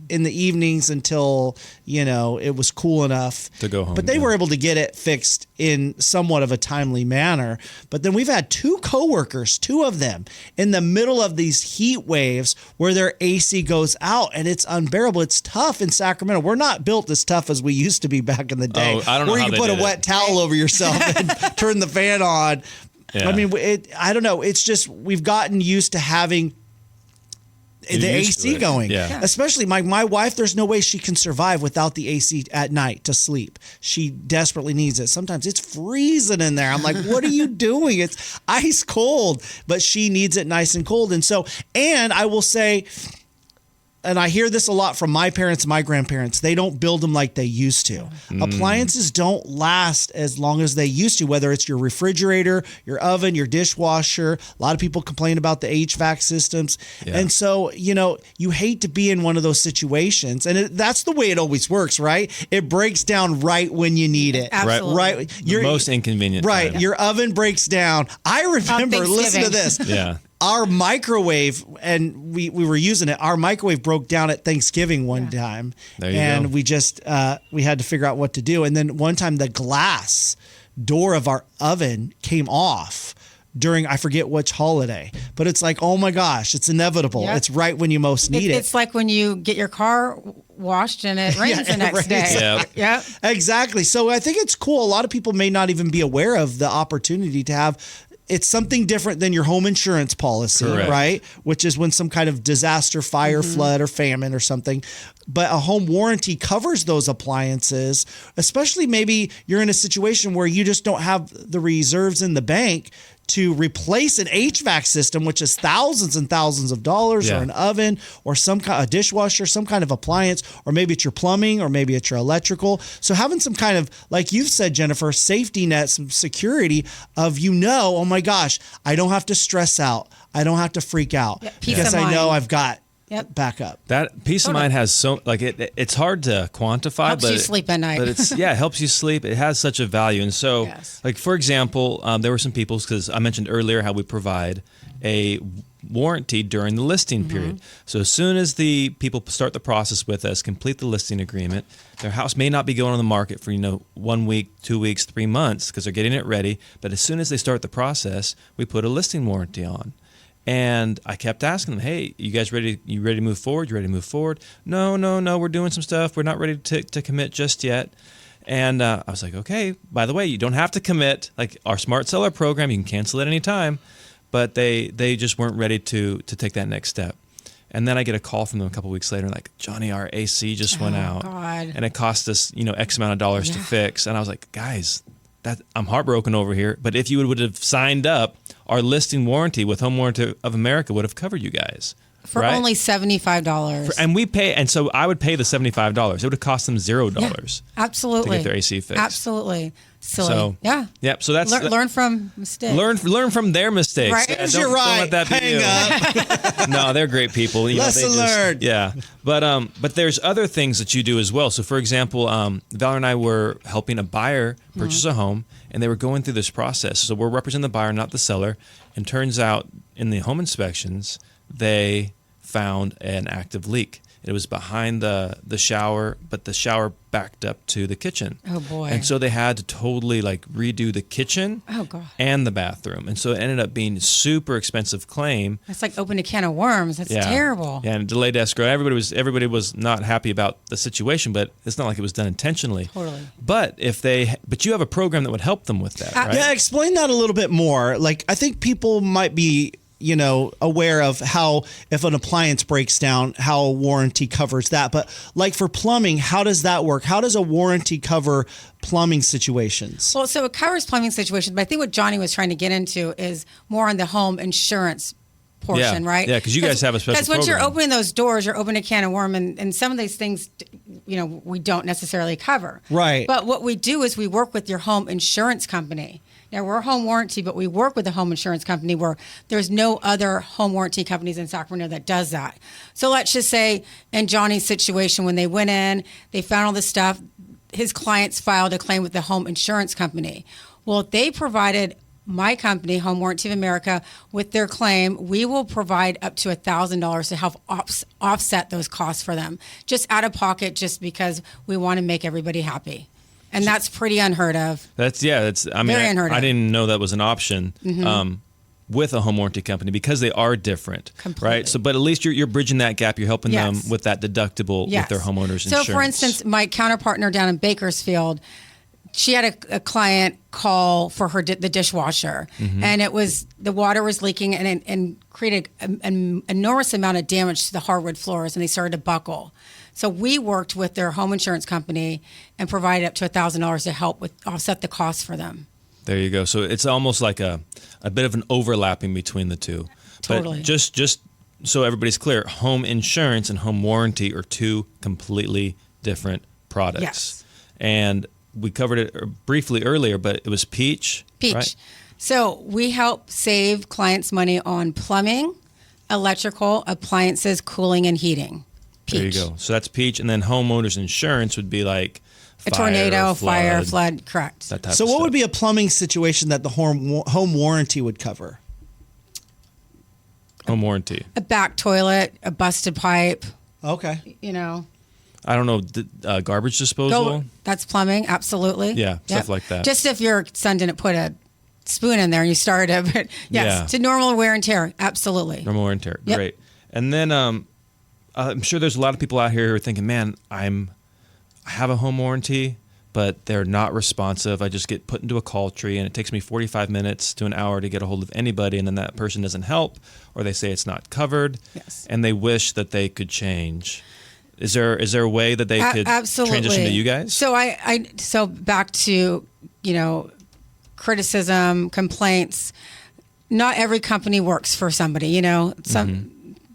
in the evenings until, it was cool enough To go home, But they yeah. were able to get it fixed in somewhat of a timely manner. But then we've had two coworkers, two of them, in the middle of these heat waves where their AC goes out and it's unbearable. It's tough in Sacramento. We're not built as tough as we used to be back in the day. Oh, I don't know where how you they can put a did it. wet towel over yourself and turn the fan on. Yeah. I mean, I don't know. It's just we've gotten used to having the You're used to AC it. going. Yeah. Especially my wife, there's no way she can survive without the AC at night to sleep. She desperately needs it. Sometimes it's freezing in there. I'm like, what are you doing? It's ice cold, but she needs it nice and cold. And I will say, and I hear this a lot from my parents and my grandparents, they don't build them like they used to. Appliances don't last as long as they used to, whether it's your refrigerator, your oven, your dishwasher. A lot of people complain about the HVAC systems. Yeah. And so, you hate to be in one of those situations. And that's the way it always works, right? It breaks down right when you need it. Absolutely. Right. The most inconvenient Right. time. Your oven breaks down. I remember, listen to Thanksgiving. this. Yeah. Our microwave, and we were using it. Our microwave broke down at Thanksgiving one time, There you and go. we just we had to figure out what to do. And then one time, the glass door of our oven came off during I forget which holiday, but it's like, oh my gosh, it's inevitable. Yep. It's right when you most need it. It's like when you get your car washed and it rains Yeah, the it next rains. day. Yep. Yep. Exactly. So I think it's cool. A lot of people may not even be aware of the opportunity to have. It's something different than your home insurance policy, Correct. right? Which is when some kind of disaster, fire, flood, or famine or something. But a home warranty covers those appliances, especially maybe you're in a situation where you just don't have the reserves in the bank to replace an HVAC system, which is thousands and thousands of dollars, Yeah. or an oven, or some kind of dishwasher, some kind of appliance, or maybe it's your plumbing, or maybe it's your electrical. So having some kind of, like you've said, Jennifer, safety net, some security of, oh my gosh, I don't have to stress out. I don't have to freak out. Yeah, peace because of I know mind. I've got Yep. backup. That peace of mind has it's hard to quantify, Helps but you sleep at night. But it helps you sleep. It has such a value, and so Yes. like for example, there were some people because I mentioned earlier how we provide a warranty during the listing period. So as soon as the people start the process with us, complete the listing agreement, their house may not be going on the market for 1 week, 2 weeks, 3 months because they're getting it ready. But as soon as they start the process, we put a listing warranty on. And I kept asking them, hey, you guys ready? You ready to move forward? You ready to move forward? No, we're doing some stuff. We're not ready to commit just yet. And I was like, okay, by the way, you don't have to commit. Like our Smart Seller program, you can cancel at any time. But they just weren't ready to take that next step. And then I get a call from them a couple weeks later, like, Johnny, our AC just went out. God. And it cost us, X amount of dollars to fix. And I was like, guys, I'm heartbroken over here. But if you would have signed up, our listing warranty with Home Warranty of America would have covered you guys. For right? only $75. And we pay, and so I would pay the $75. It would have cost them $0 Absolutely. to get their AC fixed. Absolutely. Silly. So yeah. Yep. So that's Learn from mistakes. learn from their mistakes. Right. Yeah, There's don't let that be Hang you. No, they're great people. Lesson learned. Yeah, but there's other things that you do as well. So for example, Valerie and I were helping a buyer purchase a home, and they were going through this process. So we're representing the buyer, not the seller. And turns out in the home inspections, they found an active leak. It was behind the shower, but the shower backed up to the kitchen. Oh, boy. And so they had to totally redo the kitchen Oh, God. and the bathroom. And so it ended up being a super expensive claim. That's like opening a can of worms. That's Yeah. terrible. Yeah, and delayed escrow. Everybody was not happy about the situation, but it's not like it was done intentionally. Totally. But you have a program that would help them with that, right? Yeah, explain that a little bit more. Like, I think people might be aware of how, if an appliance breaks down, how a warranty covers that. But like for plumbing, how does that work? How does a warranty cover plumbing situations? Well, so it covers plumbing situations, but I think what Johnny was trying to get into is more on the home insurance portion, right? Yeah, because you guys have a special Because once you're program. opening those doors, you're opening a can of worm, and some of these things, we don't necessarily cover. Right. But what we do is we work with your home insurance company. Now, we're home warranty, but we work with a home insurance company where there's no other home warranty companies in Sacramento that does that. So let's just say in Johnny's situation, when they went in, they found all this stuff, his clients filed a claim with the home insurance company. Well, if they provided my company, Home Warranty of America, with their claim, we will provide up to $1,000 to help offset those costs for them, just out of pocket, just because we want to make everybody happy. And that's pretty unheard of. That's Very unheard of. I didn't know that was an option with a home warranty company because they are different, Completely. right? So, but at least you're bridging that gap. You're helping Yes. them with that deductible Yes. with their homeowners So, insurance. for instance, my counterpartner down in Bakersfield, she had a client call for the dishwasher, and the water was leaking and created an enormous amount of damage to the hardwood floors, and they started to buckle. So we worked with their home insurance company and provided up to $1,000 to help offset the costs for them. There you go. So it's almost like a bit of an overlapping between the two. Totally. But just so everybody's clear, home insurance and home warranty are two completely different products. Yes. And we covered it briefly earlier, but it was Peach. Right? So we help save clients money on plumbing, electrical, appliances, cooling, and heating. Peach. There you go. So that's Peach. And then homeowners insurance would be like A tornado, fire, flood, correct. That type So of what stuff. would be a plumbing situation that the home warranty would cover? Home warranty. A back toilet, a busted pipe, Okay. I don't know, garbage disposal? That's plumbing, absolutely. Yeah, stuff like that. Just if your son didn't put a spoon in there and you started it, but yes, Yeah. to normal wear and tear, absolutely. Normal wear and tear. Yep. Great. And then I'm sure there's a lot of people out here who are thinking, man, I have a home warranty, but they're not responsive. I just get put into a call tree, and it takes me 45 minutes to an hour to get a hold of anybody, and then that person doesn't help, or they say it's not covered, Yes. and they wish that they could change. Is there a way that they could Absolutely. transition to you guys? So back to, criticism, complaints. Not every company works for somebody,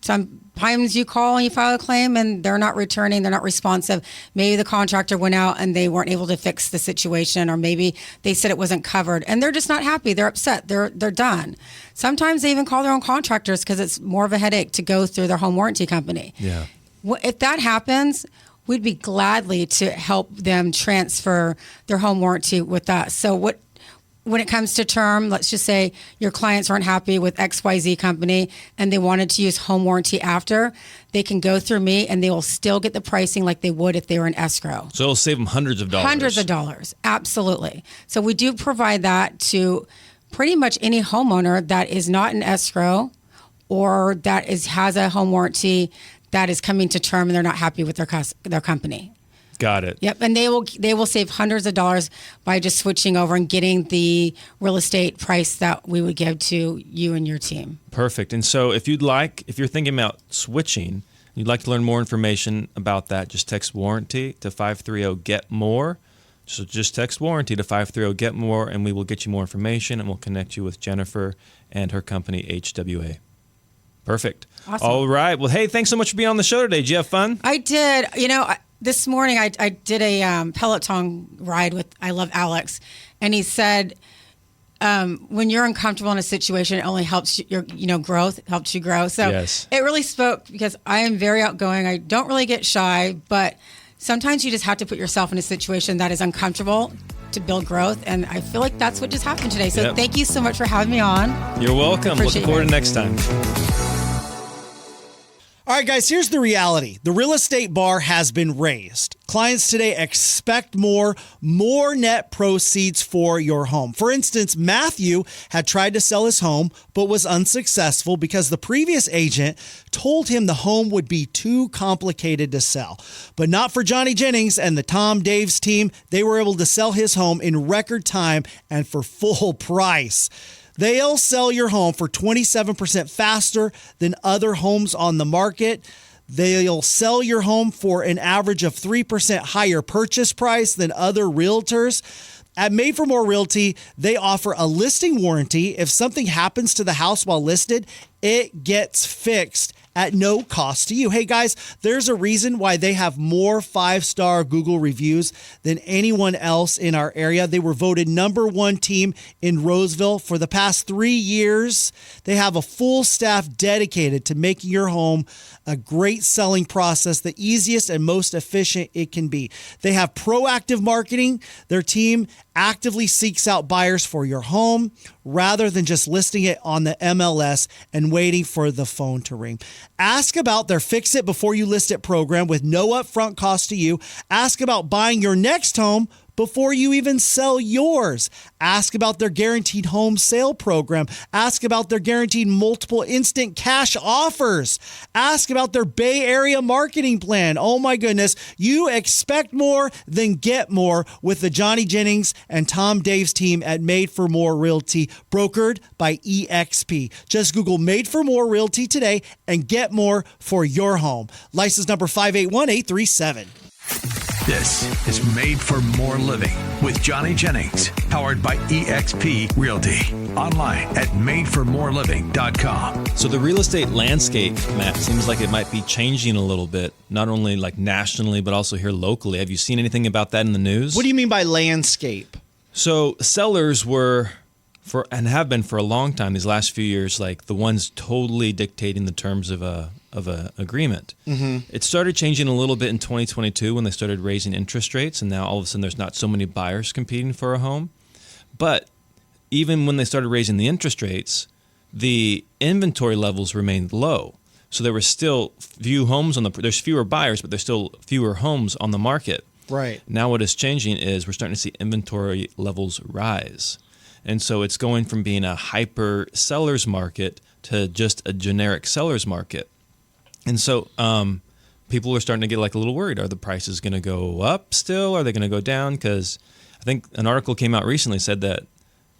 Sometimes you call and you file a claim and they're not returning, they're not responsive. Maybe the contractor went out and they weren't able to fix the situation, or maybe they said it wasn't covered and they're just not happy. They're upset. They're done. Sometimes they even call their own contractors because it's more of a headache to go through their home warranty company. Yeah. If that happens, we'd be gladly to help them transfer their home warranty with us. So when it comes to term, let's just say your clients aren't happy with XYZ company and they wanted to use home warranty after, they can go through me and they will still get the pricing like they would if they were in escrow. So it'll save them hundreds of dollars. Hundreds of dollars, absolutely. So we do provide that to pretty much any homeowner that is not in escrow or that has a home warranty that is coming to term and they're not happy with their company. Got it. Yep, and they will save hundreds of dollars by just switching over and getting the real estate price that we would give to you and your team. Perfect. And so if you're thinking about switching, you'd like to learn more information about that, just text warranty to 530-GET-MORE. So just text warranty to 530-GET-MORE, and we will get you more information, and we'll connect you with Jennifer and her company, HWA. Perfect. Awesome. All right. Well, hey, thanks so much for being on the show today. Did you have fun? I did. This morning I did a Peloton ride with I Love Alex, and he said, when you're uncomfortable in a situation, it only helps your growth, helps you grow. So Yes. It really spoke because I am very outgoing. I don't really get shy, but sometimes you just have to put yourself in a situation that is uncomfortable to build growth. And I feel like that's what just happened today. So Yep. Thank you so much for having me on. You're welcome. Appreciate Looking forward it. to next time. All right, guys, here's the reality. The real estate bar has been raised. Clients today expect more net proceeds for your home. For instance, Matthew had tried to sell his home, but was unsuccessful because the previous agent told him the home would be too complicated to sell. But not for Johnny Jennings and the Tom Daves team. They were able to sell his home in record time and for full price. They'll sell your home for 27% faster than other homes on the market. They'll sell your home for an average of 3% higher purchase price than other realtors. At Made for More Realty, they offer a listing warranty. If something happens to the house while listed, it gets fixed at no cost to you. Hey guys, there's a reason why they have more 5-star Google reviews than anyone else in our area. They were voted #1 team in Roseville for the past 3 years. They have a full staff dedicated to making your home a great selling process, the easiest and most efficient it can be. They have proactive marketing. Their team actively seeks out buyers for your home rather than just listing it on the MLS and waiting for the phone to ring. Ask about their Fix It Before You List It program with no upfront cost to you. Ask about buying your next home before you even sell yours. Ask about their guaranteed home sale program. Ask about their guaranteed multiple instant cash offers. Ask about their Bay Area marketing plan. Oh my goodness, you expect more, then get more with the Johnny Jennings and Tom Dave's team at Made for More Realty, brokered by EXP. Just Google Made for More Realty today and get more for your home. License number 581837. This is Made for More Living with Johnny Jennings, powered by EXP Realty. Online at madeformoreliving.com. So the real estate landscape, Matt, seems like it might be changing a little bit, not only like nationally, but also here locally. Have you seen anything about that in the news? What do you mean by landscape? So sellers were, and have been for a long time, these last few years, like the ones totally dictating the terms of a agreement. Mm-hmm. It started changing a little bit in 2022 when they started raising interest rates, and now all of a sudden there's not so many buyers competing for a home. But even when they started raising the interest rates, the inventory levels remained low. So there were still there's fewer buyers, but there's still fewer homes on the market. Right. Now what is changing is we're starting to see inventory levels rise. And so it's going from being a hyper seller's market to just a generic seller's market. And so people are starting to get like a little worried. Are the prices going to go up still? Are they going to go down? Because I think an article came out recently said that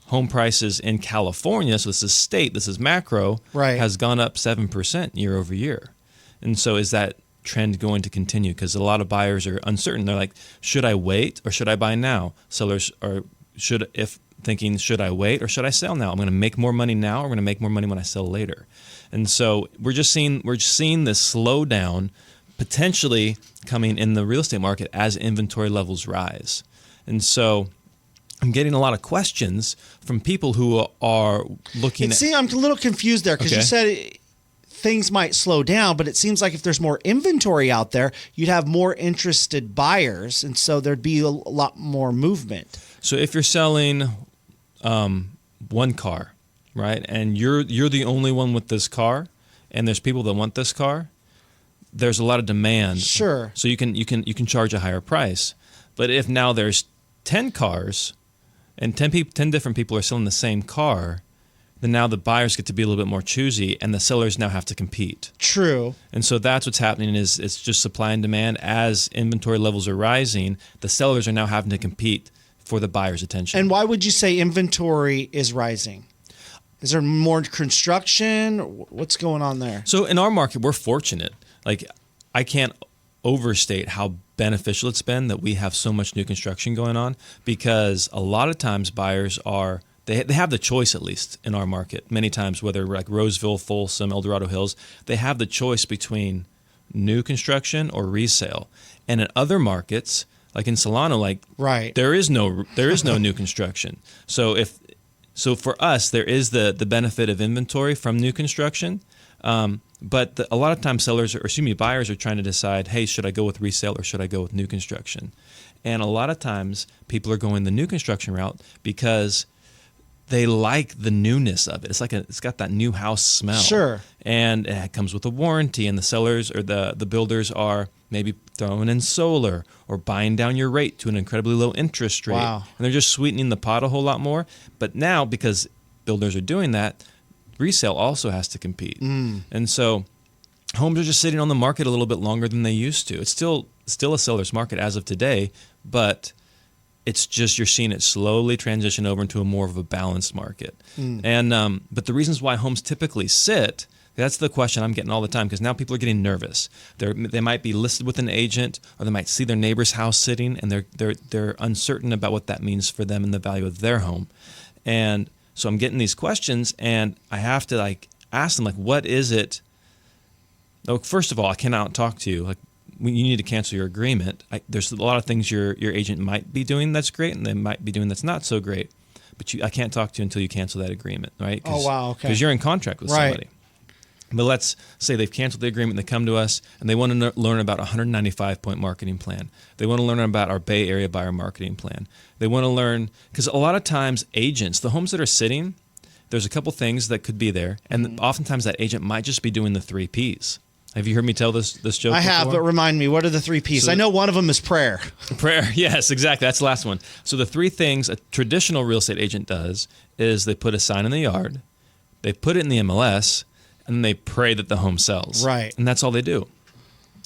home prices in California, so this is state, this is macro, right, has gone up 7% year over year. And so is that trend going to continue? Because a lot of buyers are uncertain. They're like, should I wait or should I buy now? Sellers are thinking, should I wait or should I sell now? I'm going to make more money now, or I'm going to make more money when I sell later. And so we're just seeing this slowdown potentially coming in the real estate market as inventory levels rise. And so I'm getting a lot of questions from people who are looking See, I'm a little confused there because you said things might slow down, but it seems like if there's more inventory out there, you'd have more interested buyers, and so there'd be a lot more movement. So if you're selling one car, right, and you're the only one with this car, and there's people that want this car, there's a lot of demand. Sure. So you can charge a higher price. But if now there's 10 cars and 10 different people are selling the same car, then now the buyers get to be a little bit more choosy, and the sellers now have to compete. True. And so that's what's happening is it's just supply and demand. As inventory levels are rising, the sellers are now having to compete for the buyer's attention. And why would you say inventory is rising? Is there more construction? What's going on there? So in our market, we're fortunate. Like, I can't overstate how beneficial it's been that we have so much new construction going on, because a lot of times buyers they have the choice, at least in our market. Many times, whether like Roseville, Folsom, El Dorado Hills, they have the choice between new construction or resale. And in other markets, like in Solano, right, there is no new construction. So for us, there is the benefit of inventory from new construction. But a lot of times buyers are trying to decide, hey, should I go with resale or should I go with new construction? And a lot of times people are going the new construction route because they like the newness of it. It's got that new house smell. Sure. And it comes with a warranty, and the sellers or the builders are maybe throwing in solar or buying down your rate to an incredibly low interest rate. Wow. And they're just sweetening the pot a whole lot more. But now, because builders are doing that, resale also has to compete. And so homes are just sitting on the market a little bit longer than they used to. It's still a seller's market as of today, but it's just you're seeing it slowly transition over into a more of a balanced market. And but the reasons why homes typically sit, that's the question I'm getting all the time, because now people are getting nervous. They might be listed with an agent, or they might see their neighbor's house sitting, and they're uncertain about what that means for them and the value of their home. And so I'm getting these questions, and I have to like ask them, like, what is it? Oh, first of all, I cannot talk to you. Like, you need to cancel your agreement. There's a lot of things your agent might be doing that's great, and they might be doing that's not so great. But I can't talk to you until you cancel that agreement, right? Oh, wow, okay. Because you're in contract with somebody. But let's say they've canceled the agreement, they come to us, and they want to learn about a 195-point marketing plan. They want to learn about our Bay Area buyer marketing plan. They want to learn, because a lot of times agents, the homes that are sitting, there's a couple things that could be there, and oftentimes that agent might just be doing the 3 Ps. Have you heard me tell this joke I have, before? but remind me, what are the 3 Ps? So I know one of them is prayer. Prayer, yes, exactly. That's the last one. So the 3 things a traditional real estate agent does is they put a sign in the yard, they put it in the MLS, and they pray that the home sells. Right. And that's all they do.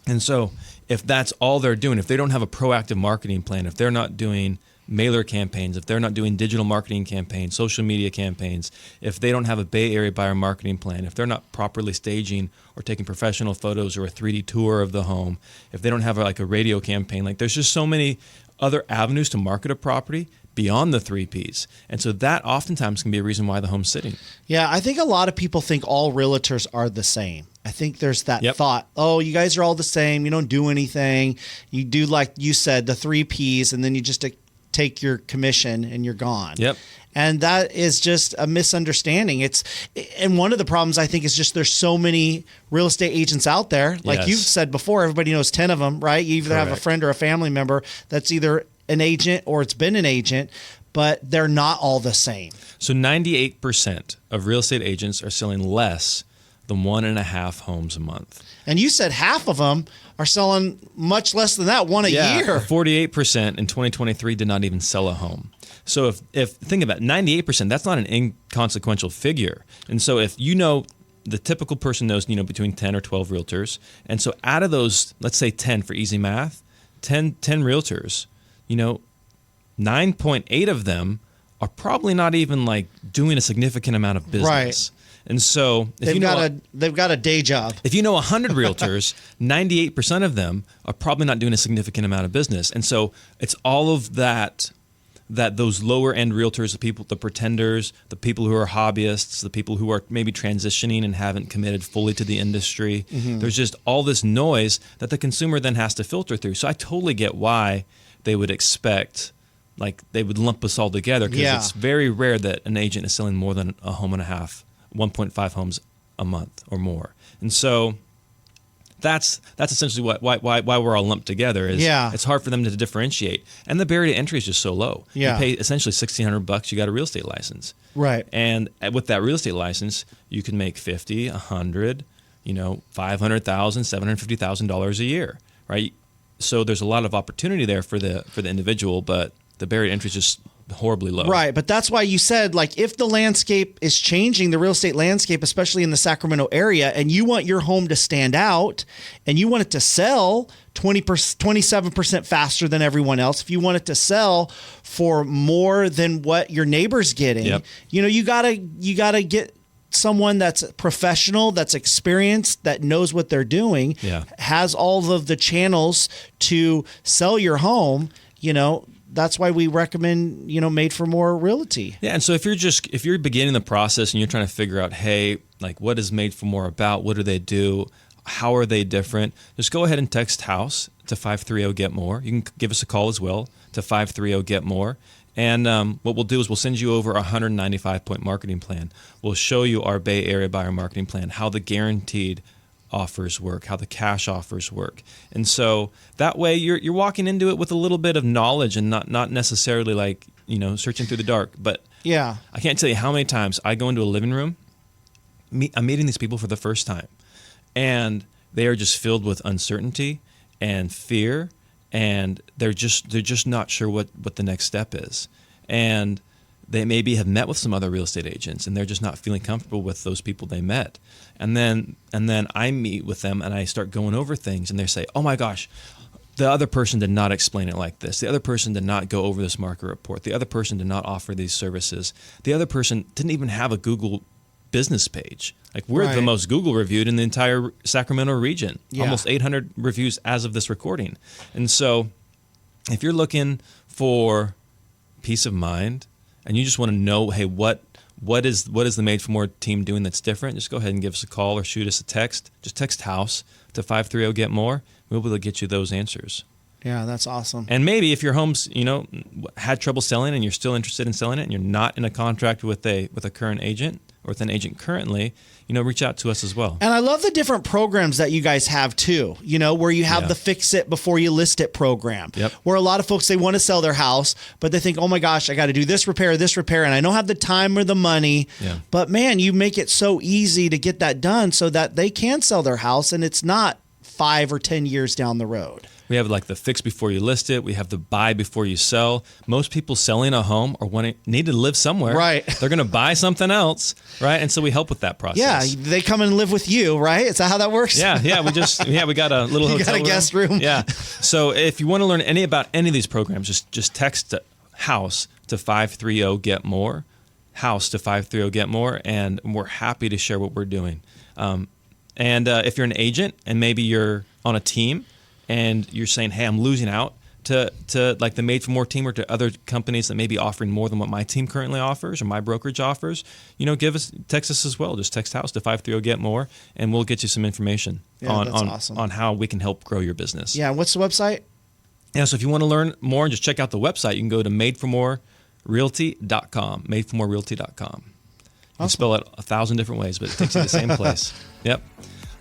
And so if that's all they're doing, if they don't have a proactive marketing plan, if they're not doing mailer campaigns, if they're not doing digital marketing campaigns, social media campaigns, if they don't have a Bay Area buyer marketing plan, if they're not properly staging or taking professional photos or a 3D tour of the home, if they don't have like a radio campaign, like there's just so many other avenues to market a property beyond the 3 Ps. And so that oftentimes can be a reason why the home's sitting. Yeah, I think a lot of people think all realtors are the same. I think there's that thought, oh, you guys are all the same. You don't do anything. You do, like you said, the 3 Ps, and then you just take your commission and you're gone. Yep. And that is just a misunderstanding. And one of the problems I think is just there's so many real estate agents out there. Like Yes. you've said before, everybody knows 10 of them, right? You either have a Correct. friend or a family member that's either an agent or it's been an agent, but they're not all the same. So 98% of real estate agents are selling less than 1.5 homes a month. And you said half of them are selling much less than that, one a year. 48% in 2023 did not even sell a home. So if think about it, 98%, that's not an inconsequential figure. And so if you know, the typical person knows, between 10 or 12 realtors. And so out of those, let's say 10 for easy math, 10 realtors, 9.8 of them are probably not even like doing a significant amount of business. Right. And so if they've got a day job. If you know 100 realtors, 98% of them are probably not doing a significant amount of business. And so it's all of that those lower end realtors, the pretenders, the people who are hobbyists, the people who are maybe transitioning and haven't committed fully to the industry. There's just all this noise that the consumer then has to filter through. So I totally get why they would expect, like they would lump us all together, because it's very rare that an agent is selling more than a home and a half, 1.5 homes a month or more. And so that's essentially why we're all lumped together. It's hard for them to differentiate, and the barrier to entry is just so low. You pay essentially $1,600, you got a real estate license, right? And with that real estate license, you can make $50,000, $100,000, $500,000, $750,000 a year, right? So there's a lot of opportunity there for the individual, but the barrier to entry is just horribly low. Right, but that's why you said, like, if the landscape is changing, the real estate landscape, especially in the Sacramento area, and you want your home to stand out and you want it to sell 27% faster than everyone else, if you want it to sell for more than what your neighbor's getting, you gotta get someone that's professional, that's experienced, that knows what they're doing, has all of the channels to sell your home. That's why we recommend, Made for More Realty. Yeah, and so if you're beginning the process and you're trying to figure out, hey, like, what is Made for More about? What do they do? How are they different? Just go ahead and text HOUSE to 530-GET-MORE. You can give us a call as well to 530-GET-MORE. And what we'll do is we'll send you over a 195-point marketing plan. We'll show you our Bay Area buyer marketing plan, how the guaranteed offers work, how the cash offers work. And so that way you're walking into it with a little bit of knowledge and not necessarily like, searching through the dark. But I can't tell you how many times I go into a living room, I'm meeting these people for the first time, and they are just filled with uncertainty and fear, and they're just not sure what the next step is. And they maybe have met with some other real estate agents, and they're just not feeling comfortable with those people they met. And then I meet with them, and I start going over things, and they say, "Oh my gosh, the other person did not explain it like this. The other person did not go over this market report. The other person did not offer these services. The other person didn't even have a Google business page. Like we're the most Google reviewed in the entire Sacramento region. Almost 800 reviews as of this recording. And so if you're looking for peace of mind and you just want to know, hey, what is the Made for More team doing that's different? Just go ahead and give us a call or shoot us a text. Just text house to 530-GET-MORE. We'll be able to get you those answers. Yeah, that's awesome. And maybe if your home's, had trouble selling and you're still interested in selling it and you're not in a contract with a current agent or with an agent currently, reach out to us as well. And I love the different programs that you guys have too, where you have the fix it before you list it program. Yep. Where a lot of folks, they want to sell their house, but they think, oh my gosh, I got to do this repair, and I don't have the time or the money. Yeah. But man, you make it so easy to get that done so that they can sell their house and it's not 5 or 10 years down the road. We have like the fix before you list it. We have the buy before you sell. Most people selling a home or need to live somewhere. Right. They're going to buy something else, right? And so we help with that process. Yeah, they come and live with you, right? Is that how that works? Yeah. We got a little you hotel got a guest room. Yeah. So if you want to learn about any of these programs, just text house to 530-GET-MORE, house to 530-GET-MORE, and we're happy to share what we're doing. And if you're an agent and maybe you're on a team and you're saying, hey, I'm losing out to like the Made for More team or to other companies that may be offering more than what my team currently offers or my brokerage offers, text us as well. Just text house to 530-GET-MORE and we'll get you some information on how we can help grow your business. Yeah. What's the website? Yeah. So if you want to learn more and just check out the website, you can go to madeformorerealty.com, madeformorerealty.com. You can spell it 1,000 different ways, but it takes you to the same place. Yep.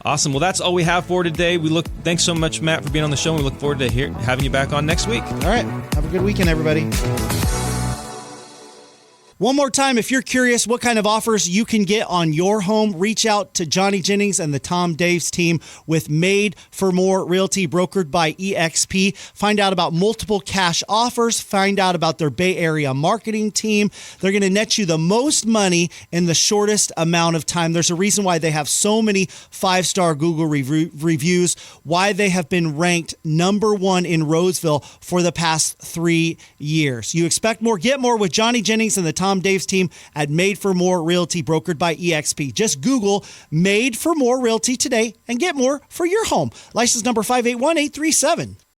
Awesome. Well, that's all we have for today. Thanks so much, Matt, for being on the show. And we look forward to having you back on next week. All right. Have a good weekend, everybody. One more time, if you're curious what kind of offers you can get on your home, reach out to Johnny Jennings and the Tom Daves team with Made for More Realty, brokered by EXP. Find out about multiple cash offers. Find out about their Bay Area marketing team. They're going to net you the most money in the shortest amount of time. There's a reason why they have so many 5-star Google reviews, why they have been ranked #1 in Roseville for the past 3 years. You expect more, get more with Johnny Jennings and the Tom Daves team at Made for More Realty, brokered by EXP. Just Google Made for More Realty today and get more for your home. License number 581837.